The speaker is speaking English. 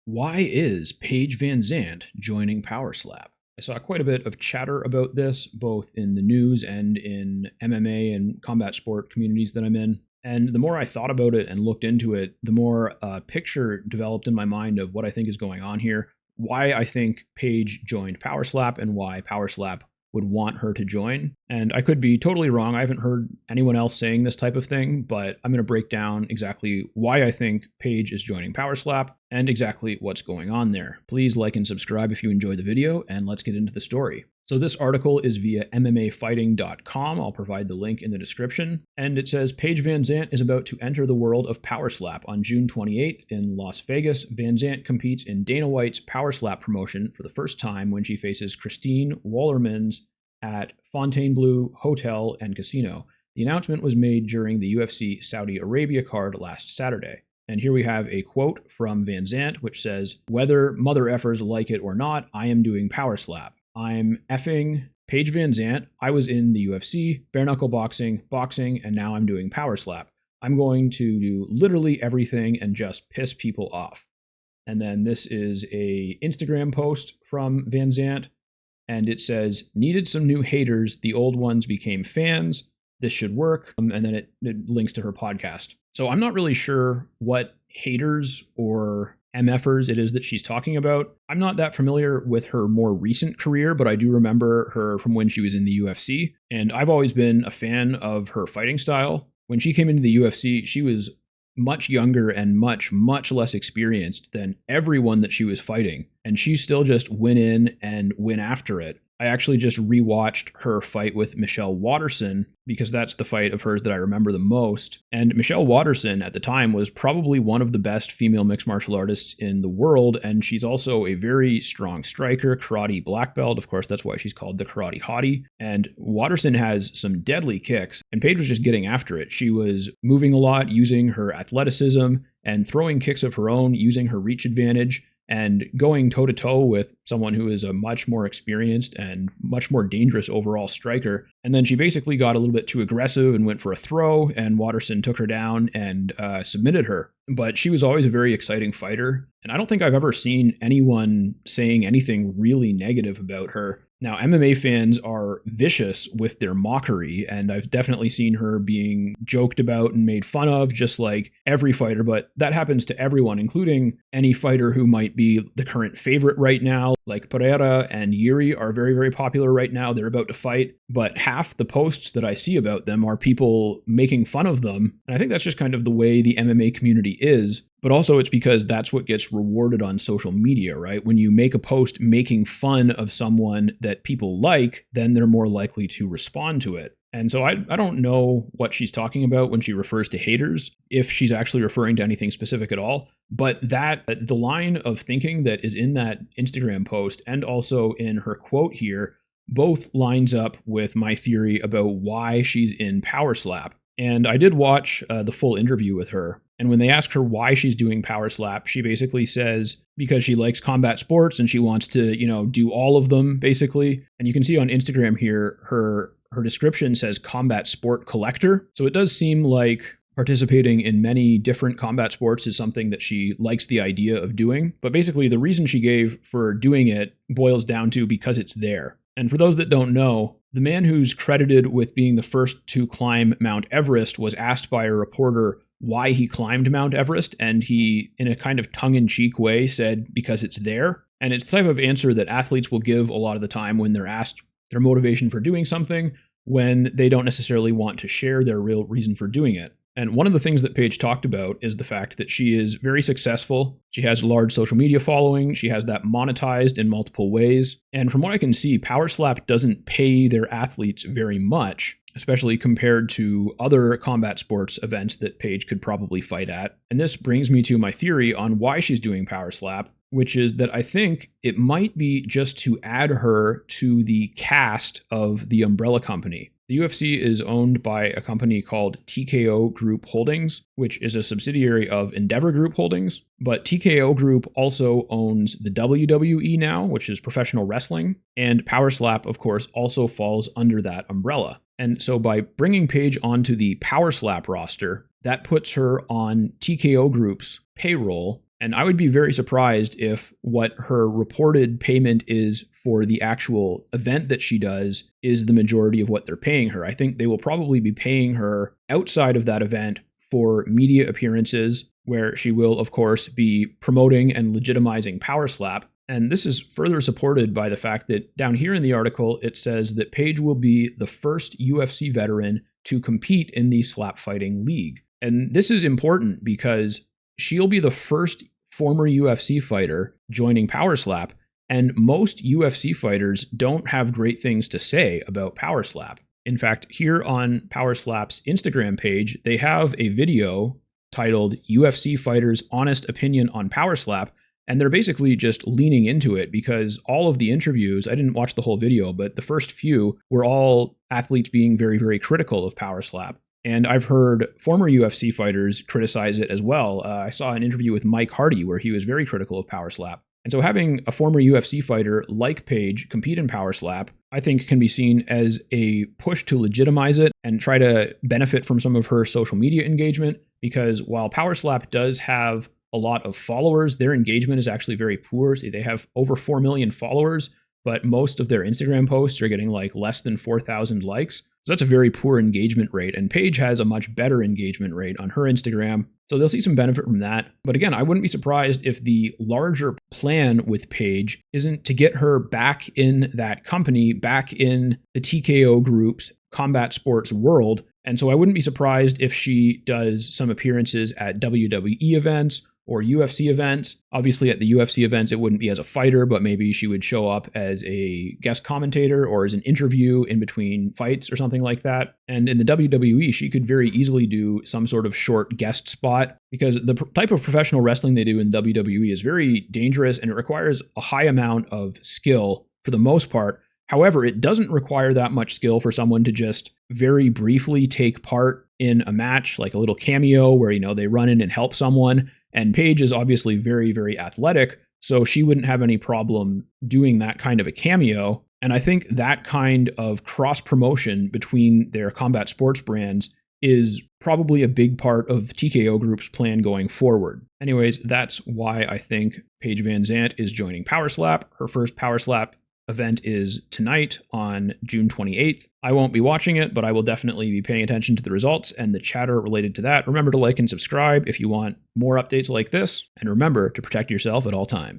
Why is Paige Vanzant joining Power Slap? I saw quite a bit of chatter about this, both in the news and in MMA and combat sport communities that I'm in. And the more I thought about it and looked into it, the more a picture developed in my mind of what I think is going on here, why I think Paige joined Power Slap, and why Power Slap would want her to join. And I could be totally wrong. I haven't heard anyone else saying this type of thing, but I'm going to break down exactly why I think Paige is joining Power Slap and exactly what's going on there. Please like and subscribe if you enjoyed the video, and let's get into the story. So this article is via MMAfighting.com. I'll provide the link in the description. And it says, Paige Vanzant is about to enter the world of Power Slap. On June 28th in Las Vegas, Vanzant competes in Dana White's Power Slap promotion for the first time when she faces Christine Wallermans at Fontainebleau Hotel and Casino. The announcement was made during the UFC Saudi Arabia card last Saturday. And here we have a quote from Vanzant, which says, "Whether mother effers like it or not, I am doing Power Slap. I'm effing Paige Vanzant. I was in the UFC, bare knuckle boxing, and now I'm doing Power Slap. I'm going to do literally everything and just piss people off." And then this is a Instagram post from Vanzant, and it says, "Needed some new haters. The old ones became fans. This should work." And then it links to her podcast. So I'm not really sure what haters or MFers it is that she's talking about. I'm not that familiar with her more recent career, but I do remember her from when she was in the UFC. And I've always been a fan of her fighting style. When she came into the UFC, she was much younger and much less experienced than everyone that she was fighting. And she still just went in and went after it. I actually just rewatched her fight with Michelle Waterson because that's the fight of hers that I remember the most. And Michelle Waterson at the time was probably one of the best female mixed martial artists in the world. And she's also a very strong striker, karate black belt. Of course, that's why she's called the karate hottie. And Waterson has some deadly kicks, and Paige was just getting after it. She was moving a lot, using her athleticism and throwing kicks of her own, using her reach advantage, and going toe-to-toe with someone who is a much more experienced and much more dangerous overall striker. And then she basically got a little bit too aggressive and went for a throw, and Waterson took her down and submitted her. But she was always a very exciting fighter, and I don't think I've ever seen anyone saying anything really negative about her. Now, MMA fans are vicious with their mockery, and I've definitely seen her being joked about and made fun of, just like every fighter, but that happens to everyone, including any fighter who might be the current favorite right now. Like Pereira and Yuri are very popular right now. They're about to fight, but half the posts that I see about them are people making fun of them, and I think that's just kind of the way the MMA community is. But also it's because that's what gets rewarded on social media, right? When you make a post making fun of someone that people like, then they're more likely to respond to it. And so I don't know what she's talking about when she refers to haters, if she's actually referring to anything specific at all. But the line of thinking that is in that Instagram post and also in her quote here, both lines up with my theory about why she's in Power Slap. And I did watch the full interview with her. And when they ask her why she's doing Power Slap, she basically says because she likes combat sports and she wants to, do all of them, basically. And you can see on Instagram here, her description says combat sport collector. So it does seem like participating in many different combat sports is something that she likes the idea of doing. But basically, the reason she gave for doing it boils down to because it's there. And for those that don't know, the man who's credited with being the first to climb Mount Everest was asked by a reporter why he climbed Mount Everest, and he, in a kind of tongue-in-cheek way, said, because it's there. And it's the type of answer that athletes will give a lot of the time when they're asked their motivation for doing something, when they don't necessarily want to share their real reason for doing it. And one of the things that Paige talked about is the fact that she is very successful. She has a large social media following. She has that monetized in multiple ways. And from what I can see, Power Slap doesn't pay their athletes very much, especially compared to other combat sports events that Paige could probably fight at. And this brings me to my theory on why she's doing Power Slap, which is that I think it might be just to add her to the cast of the umbrella company. The UFC is owned by a company called TKO Group Holdings, which is a subsidiary of Endeavor Group Holdings. But TKO Group also owns the WWE now, which is professional wrestling. And Power Slap, of course, also falls under that umbrella. And so by bringing Paige onto the Power Slap roster, that puts her on TKO Group's payroll And I would be very surprised if what her reported payment is for the actual event that she does is the majority of what they're paying her. I think they will probably be paying her outside of that event for media appearances, where she will, of course, be promoting and legitimizing Power Slap. And this is further supported by the fact that down here in the article, it says that Paige will be the first UFC veteran to compete in the slap fighting league. And this is important because she'll be the first former UFC fighter joining Power Slap, and most UFC fighters don't have great things to say about Power Slap. In fact, here on Power Slap's Instagram page, they have a video titled UFC Fighters' Honest Opinion on Power Slap, and they're basically just leaning into it because all of the interviews, I didn't watch the whole video, but the first few were all athletes being very, very critical of Power Slap. And I've heard former UFC fighters criticize it as well. I saw an interview with Mike Hardy where he was very critical of Power Slap. And so having a former UFC fighter like Paige compete in Power Slap, I think can be seen as a push to legitimize it and try to benefit from some of her social media engagement, because while Power Slap does have a lot of followers, their engagement is actually very poor. See, they have over 4 million followers, but most of their Instagram posts are getting like less than 4,000 likes. So that's a very poor engagement rate. And Paige has a much better engagement rate on her Instagram. So they'll see some benefit from that. But again, I wouldn't be surprised if the larger plan with Paige isn't to get her back in that company, back in the TKO Group's combat sports world. And so I wouldn't be surprised if she does some appearances at WWE events or UFC events. Obviously, at the UFC events, it wouldn't be as a fighter, but maybe she would show up as a guest commentator or as an interview in between fights or something like that. And in the WWE, she could very easily do some sort of short guest spot, because the type of professional wrestling they do in WWE is very dangerous and it requires a high amount of skill for the most part. However, it doesn't require that much skill for someone to just very briefly take part in a match, like a little cameo where, they run in and help someone. And Paige is obviously very, very athletic, so she wouldn't have any problem doing that kind of a cameo. And I think that kind of cross-promotion between their combat sports brands is probably a big part of TKO Group's plan going forward. Anyways, that's why I think Paige Vanzant is joining Power Slap. Her first Power Slap event is tonight on June 28th. I won't be watching it, but I will definitely be paying attention to the results and the chatter related to that. Remember to like and subscribe if you want more updates like this, and remember to protect yourself at all times.